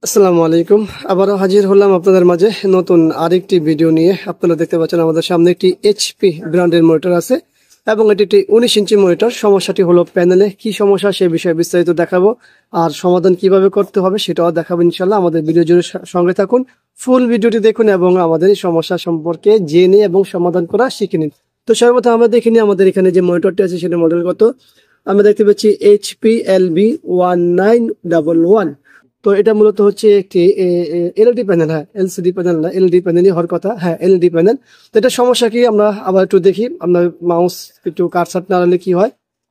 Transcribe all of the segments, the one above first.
আসসালামু আলাইকুম। আবারও হাজির হলাম আপনাদের মাঝে নতুন আরেকটি ভিডিও নিয়ে। আপনারা দেখতে পাচ্ছেন আমাদের সামনে একটি এইচপি ব্র্যান্ডের মনিটর আছে এবং এটি একটি 19 ইঞ্চি মনিটর। সমস্যাটি হলো প্যানেলে কি সমস্যা সে বিষয়ে বিস্তারিত দেখাবো, আর সমাধান কিভাবে করতে হবে সেটাও দেখাবো ইনশাল্লাহ। আমাদের ভিডিও জুড়ে সঙ্গে থাকুন, ফুল ভিডিওটি দেখুন এবং আমাদের এই সমস্যা সম্পর্কে জেনে এবং সমাধান করা শিখে নিন। তো সর্বপ্রথম আমরা দেখে নিই আমাদের এখানে যে মনিটরটি আছে সেটা মডেল কত। আমরা দেখতে পাচ্ছি এইচপি এলবি 1911। তো এটা মূলত হচ্ছে একটি এলইডি প্যানেল। হ্যাঁ, এলসিডি প্যানেল না, এলইডি প্যানেলই হওয়ার কথা। হ্যাঁ, এলইডি প্যানেল। তো এটা সমস্যা কি আমরা আবার একটু দেখি। আমরা মাউস একটু কাটসাট নাড়ালে কি হয়,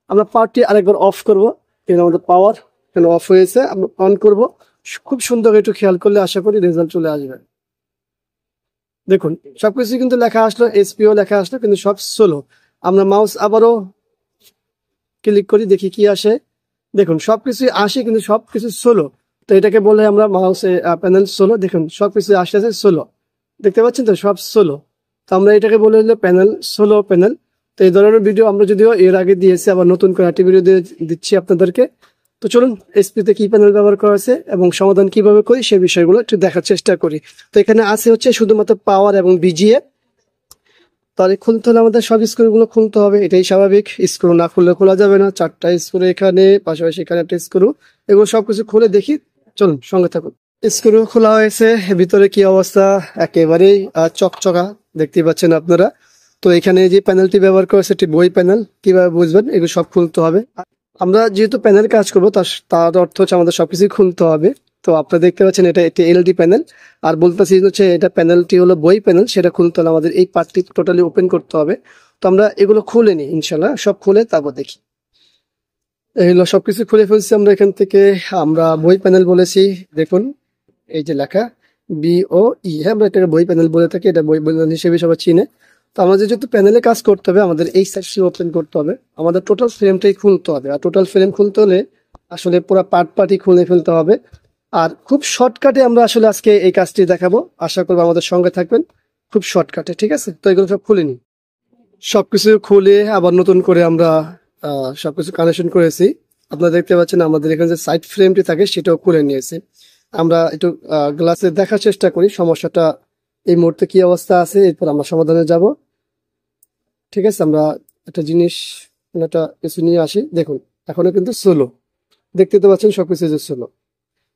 আমরা পাওয়ারটি আরেকবার অফ করব। এখানে আমাদের পাওয়ার এখানে অফ হয়েছে, আমরা অন করব। খুব সুন্দর একটু খেয়াল করলে আশা করি রেজাল্ট চলে আসবে। দেখুন সবকিছু কিন্তু লেখা আসলো, এসপিও লেখা আসলো, কিন্তু সব স্লো। আমরা মাউস আবারও ক্লিক করি, দেখি কি আসে। দেখুন সবকিছু আসে কিন্তু সবকিছু স্লো। তো এটাকে বলে আমরা মাউসে প্যানেল স্লো। দেখুন সবকিছু আসতেছে স্লো, দেখতে পাচ্ছেন তো সব স্লো। তো আমরা এটাকে বলে হলো প্যানেল স্লো প্যানেল। তো এই ধরনের ভিডিও আমরা যদিও এর আগে দিয়েছি, আবার নতুন করে একটি ভিডিও দিচ্ছি আপনাদেরকে। তো চলুন এসপিতে কি প্যানেল ব্যবহার করা আছে এবং সমাধান কিভাবে করি সেই বিষয়গুলো একটু দেখার চেষ্টা করি। তো এখানে আছে হচ্ছে শুধুমাত্র পাওয়ার এবং বিজিএ। তাহলে খুলতে হলে আমাদের সব স্ক্রুগুলো খুলতে হবে, এটাই স্বাভাবিক। স্ক্রু না খুললে খোলা যাবে না। 4টা স্ক্রু এখানে, পাশাপাশি এখানে একটা স্ক্রু। এগুলো সবকিছু খুলে দেখি, চলুন সঙ্গে থাকুন। স্ক্রু খোলা হয়েছে, ভিতরে কি অবস্থা, একেবারেই চকচকা দেখতে পাচ্ছেন আপনারা। তো এখানে যে প্যানেলটি ব্যবহার করেছে এটি বই প্যানেল। কিভাবে বুঝবেন, এগুলো সব খুলতে হবে। আমরা যেহেতু প্যানেল কাজ করবো তার অর্থ হচ্ছে আমাদের সবকিছুই খুলতে হবে। তো আপনারা দেখতে পাচ্ছেন এটা একটি এলইডি প্যানেল, আর বলতেছি হচ্ছে এটা প্যানেলটি হলো বই প্যানেল। সেটা খুলতে হলে আমাদের এই পার্টটি টোটালি ওপেন করতে হবে। তো আমরা এগুলো খুলে নিই ইনশাল্লাহ, সব খুলে তারপর দেখি। এই হলো সবকিছু খুলে ফেলছি আমরা এখান থেকে। আমরা বই প্যানেল বলেছি, দেখুন এই যে লেখা BOE। হ্যাঁ, আমরা এটাকে বই প্যানেল বলে থাকি, এটা বই প্যানেল হিসেবে সবাই চিনে। তো আমাদের যেহেতু প্যানেলে কাজ করতে হবে, আমাদের এই সাইডটি ওপেন করতে হবে। আমাদের টোটাল ফ্রেমটাই খুলতে হবে, আর টোটাল ফ্রেম খুলতে হলে আসলে পুরো পার্টই খুলে ফেলতে হবে। আর খুব শর্টকাটে আমরা আসলে আজকে এই কাজটি দেখাবো, আশা করবো আমাদের সঙ্গে থাকবেন। খুব শর্টকাটে, ঠিক আছে। তো এগুলো সব খুলে নিই। সবকিছু খুলে আবার নতুন করে আমরা সবকিছু কানেকশন করেছি। আপনারা দেখতে পাচ্ছেন আমাদের এখানে যে সাইড ফ্রেমটি থাকে সেটাও খুলে নিয়েছি। আমরা একটু গ্লাসে দেখার চেষ্টা করি সমস্যাটা এই মুহূর্তে কি অবস্থা আছে, এরপর আমরা সমাধানে যাব। ঠিক আছে, আমরা একটা জিনিস একটা কিছু নিয়ে আসি। দেখুন এখনো কিন্তু স্লো, দেখতে তো পাচ্ছেন সবকিছু যে স্লো।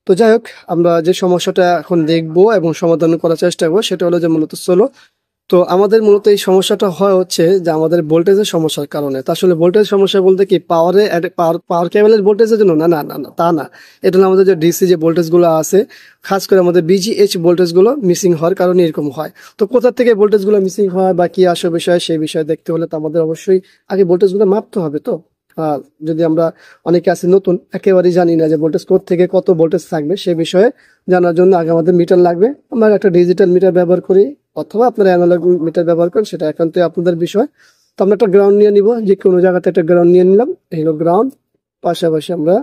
তো যাই হোক, আমরা যে সমস্যাটা এখন দেখবো এবং সমাধান করার চেষ্টা করবো সেটা হলো যে মূলত স্লো। তো আমাদের মূলত এই সমস্যাটা হয় হচ্ছে যে আমাদের ভোল্টেজের সমস্যার কারণে। তো আসলে ভোল্টেজ সমস্যা বলতে কি পাওয়ার কেবলের ভোল্টেজের জন্য না, না না না, তা না। এটা হলো আমাদের যে ডিসি যে ভোল্টেজ গুলো আছে, খাস করে আমাদের বিজিএইচ ভোল্টেজ গুলো মিসিং হওয়ার কারণে এরকম হয়। তো কোথা থেকে ভোল্টেজ গুলো মিসিং হয় বা কি আসে বিষয়, সেই বিষয়ে দেখতে হলে তো আমাদের অবশ্যই আগে ভোল্টেজ গুলো মাপতে হবে। তো আর যদি আমরা অনেকে আছে নতুন, একেবারেই জানি না যে ভোল্টেজ কোথা থেকে কত ভোল্টেজ থাকবে সে বিষয়ে জানার জন্য আগে আমাদের মিটার লাগবে। আমরা একটা ডিজিটাল মিটার ব্যবহার করি অথবা আপনারা অ্যানালগ মিটার ব্যবহার করেন, সেটা একান্তই আপনাদের বিষয়। তো আমরা একটা গ্রাউন্ড নিয়ে নিব, যে কোনো জায়গাতে একটা গ্রাউন্ড নিয়ে নিলাম। এই হলো গ্রাউন্ড। পাশাপাশি আমরা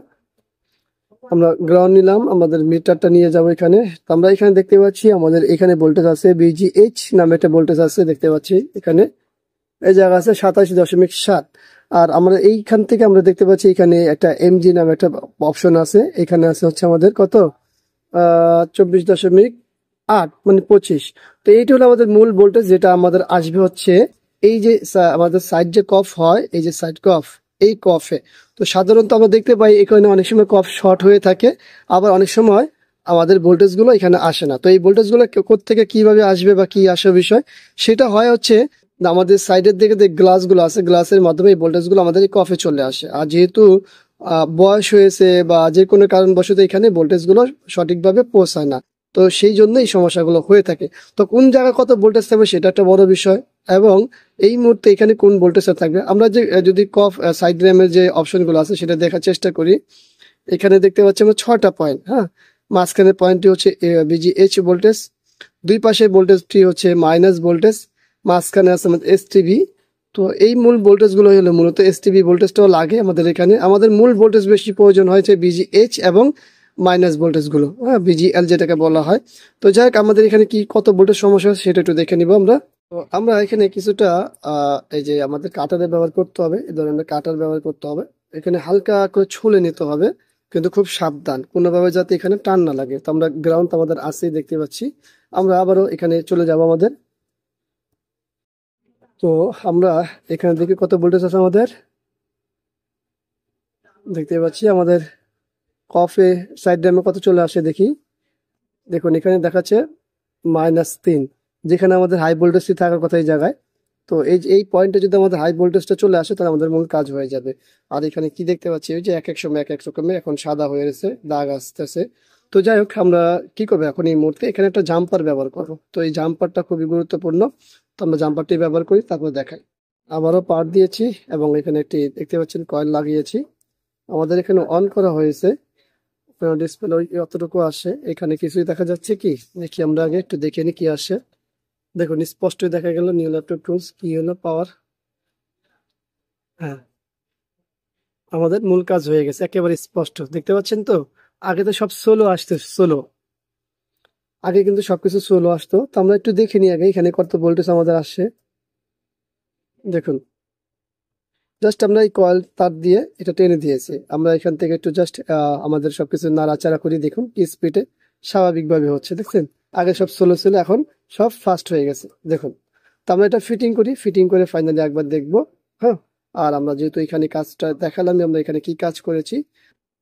আমরা গ্রাউন্ড নিলাম, আমাদের মিটারটা নিয়ে যাব এখানে। তো আমরা এখানে দেখতে পাচ্ছি আমাদের এখানে ভোল্টেজ আছে, বিজিএইচ নামে একটা ভোল্টেজ আছে, দেখতে পাচ্ছি এখানে। এই জায়গা আছে 87.7। আর আমরা এইখান থেকে আমরা দেখতে পাচ্ছি এখানে একটা এমজি নামে একটা অপশন আছে। এখানে আছে হচ্ছে আমাদের কত 24.8 মানে 25। তো এইটা হলো আমাদের মূল ভোল্টেজ, যেটা আমাদের আসবে হচ্ছে এই যে আমাদের সাইড যে কফ হয়, এই যে সাইড কফ, এই কফে। তো সাধারণত আমরা দেখতে পাই এখানে অনেক সময় কফ শর্ট হয়ে থাকে, আবার অনেক সময় আমাদের ভোল্টেজ গুলো এখানে আসে না। তো এই ভোল্টেজ গুলো কোত্থেকে কিভাবে আসবে বা কি আসে বিষয়, সেটা হয় হচ্ছে আমাদের সাইডের দিকে যে গ্লাস গুলো আছে, গ্লাসের মাধ্যমে এই ভোল্টেজ গুলো আমাদের এই কফে চলে আসে। আর যেহেতু বয়স হয়েছে বা যে কোনো কারণবশত এখানে ভোল্টেজ গুলো সঠিকভাবে পৌঁছায় না, তো সেই জন্য এই সমস্যাগুলো হয়ে থাকে। তো কোন জায়গায় কত ভোল্টেজ থাকবে সেটা একটা বড় বিষয়, এবং এই মুহূর্তে এখানে কোন ভোল্টেজটা থাকবে। আমরা যে যদি কফ সাইড র্যামের যে অপশনগুলো আছে সেটা দেখার চেষ্টা করি। এখানে দেখতে পাচ্ছি আমরা 6টা পয়েন্ট। হ্যাঁ, মাঝখানের পয়েন্টটি হচ্ছে বিজিএইচ ভোল্টেজ, দুই পাশে ভোল্টেজটি হচ্ছে মাইনাস ভোল্টেজ, মাঝখানে আছে আমাদের এসটিভি। তো এই মূল ভোল্টেজ গুলো হলো মূলত এসটিভি ভোল্টেজটাও লাগে আমাদের এখানে। আমাদের মূল ভোল্টেজ বেশি প্রয়োজন হয়েছে বিজিএইচ এবং মাইনাস ভোল্টেজ গুলো, হ্যাঁ, বিজিএল যেটাকে বলা হয়। তো যাই হোক, আমাদের এখানে কি কত ভোল্টেজ সমস্যা সেটা একটু দেখে নিব আমরা। তো আমরা এখানে কিছুটা এই যে আমাদের কাটারের ব্যবহার করতে হবে, এই ধরনের কাটার ব্যবহার করতে হবে। এখানে হালকা করে ছুলে নিতে হবে কিন্তু খুব সাবধান, কোনোভাবে যাতে এখানে টান না লাগে। তো আমরা গ্রাউন্ড আমাদের আছেই দেখতে পাচ্ছি। আমরা আবারও এখানে চলে যাব আমাদের। তো আমরা এখানে দেখি কত ভোল্টেজ আছে আমাদের, দেখতে পাচ্ছি আমাদের কফে সাইড ড্যামে কত চলে আসে দেখি। দেখুন এখানে দেখাচ্ছে -3, যেখানে আমাদের হাই ভোল্টেজটি থাকার কথা এই জায়গায়। তো এই পয়েন্টে যদি আমাদের হাই ভোল্টেজটা চলে আসে তাহলে আমাদের মূল কাজ হয়ে যাবে। আর এখানে কি দেখতে পাচ্ছি, ওই যে এক এক সময় এক এক রকমের এখন সাদা হয়ে গেছে, দাগ আসতেছে। তো যাই হোক, আমরা কি করবো এখন এই মুহূর্তে, এখানে একটা জাম্পার ব্যবহার করবো। তো এই জাম্পারটা খুবই গুরুত্বপূর্ণ। তো আমরা জাম্পারটি ব্যবহার করি, তারপর দেখাই। আবারও পার্ট দিয়েছি এবং এখানে একটি দেখতে পাচ্ছেন কয়েল লাগিয়েছি। আমাদের এখানে অন করা হয়েছে, ডিসপ্লে অতটুকু আসে, এখানে কিছুই দেখা যাচ্ছে কি দেখি আমরা আগে একটু দেখে নি কি আসে। দেখুন স্পষ্টই দেখা গেল নিউ ল্যাপটপ টুলস কি হলো পাওয়ার। হ্যাঁ, আমাদের মূল কাজ হয়ে গেছে, একেবারে স্পষ্ট দেখতে পাচ্ছেন। তো আগে তো সব সোলো আসতো, সোলো আগে কিন্তু সবকিছু সোলো আসতো। তো আমরা একটু দেখে নিই আগে এখানে কত ভোল্টেজ আমাদের আসে। দেখুন জাস্ট আমরা এই কয়েল তার দিয়ে এটা টেনে দিয়েছি। আমরা এখান থেকে একটু জাস্ট আমাদের সবকিছু নাড়াচাড়া করি, দেখুন কি স্পিডে স্বাভাবিকভাবে হচ্ছে, দেখছেন। আগে সব স্লো ছিল, এখন সব ফাস্ট হয়ে গেছে, দেখুন। তো আমরা এটা ফিটিং করি, ফিটিং করে ফাইনালি একবার দেখবো। হ্যাঁ, আর আমরা যেহেতু এখানে কাজটা দেখালাম, আমরা এখানে কি কাজ করেছি,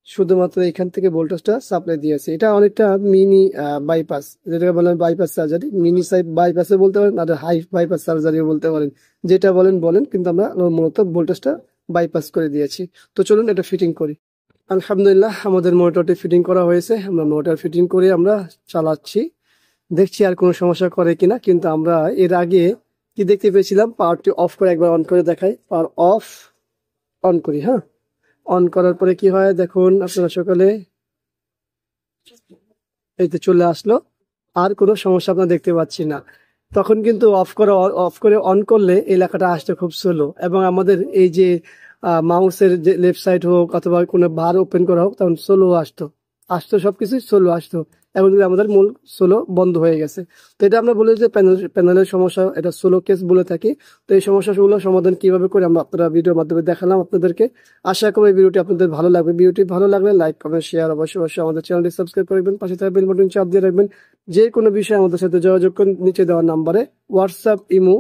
শুধুমাত্র এখান থেকে ভোল্টেজটা সাপ্লাই দিয়েছে। এটা অনেকটা মিনি বাইপাস, যেটাকে বলেন বাইপাস সার্জারি, মিনি বাইপাসে বলতে পারেন, আর হাই বাইপাস সার্জারিও বলতে পারেন, যেটা বলেন বলেন, কিন্তু আমরা মূলত ভোল্টেজটা বাইপাস করে দিয়েছি। তো চলুন এটা ফিটিং করি। আলহামদুলিল্লাহ আমাদের মোটরটি ফিটিং করা হয়েছে। আমরা মোটর ফিটিং করে আমরা চালাচ্ছি, দেখছি আর কোনো সমস্যা করে কিনা। কিন্তু আমরা এর আগে কি দেখতে পেয়েছিলাম, পাওয়ারটি অফ করে একবার অন করে দেখাই। পাওয়ার অফ, অন করি। হ্যাঁ, অন করার পরে কি হয় দেখুন আপনারা সকলে, এই তো চলে আসলো, আর কোনো সমস্যা আপনারা দেখতে পাচ্ছি না। তখন কিন্তু অফ করে অন করলে এই লেখাটা আসতে খুব স্লো, এবং আমাদের এই যে মাউসের যে লেফট সাইড হোক অথবা কোনো বার ওপেন করা হোক, তখন স্লো আসতো, সবকিছুই স্লো আসতো। এখন কিন্তু আমাদের মূল স্লো বন্ধ হয়ে গেছে। তো এটা আমরা বলি যে প্যানেলের সমস্যা, এটা স্লো কেস বলে থাকি। তো এই সমস্যাগুলো সমাধান কিভাবে করে আমরা আপনারা ভিডিওর মাধ্যমে দেখালাম আপনাদেরকে। আশা করি এই ভিডিওটি আপনাদের ভালো লাগবে। ভিডিওটি ভালো লাগলে লাইক কমেন্ট শেয়ার অবশ্যই অবশ্যই আমাদের চ্যানেলটি সাবস্ক্রাইব করবেন, পাশে থাকা বেল বাটন চাপ দিয়ে রাখবেন। যে কোনো বিষয়ে আমাদের সাথে যোগাযোগ করুন, নিচে দেওয়া নাম্বারে হোয়াটসঅ্যাপ, ইমো,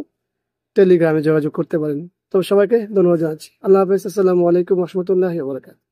টেলিগ্রামে যোগাযোগ করতে পারেন। তো সবাইকে ধন্যবাদ জানাচ্ছি। আল্লাহ হাফেজ, আসসালামু আলাইকুম রহমতুল্লাহি ওয়া বারাকাতুহু।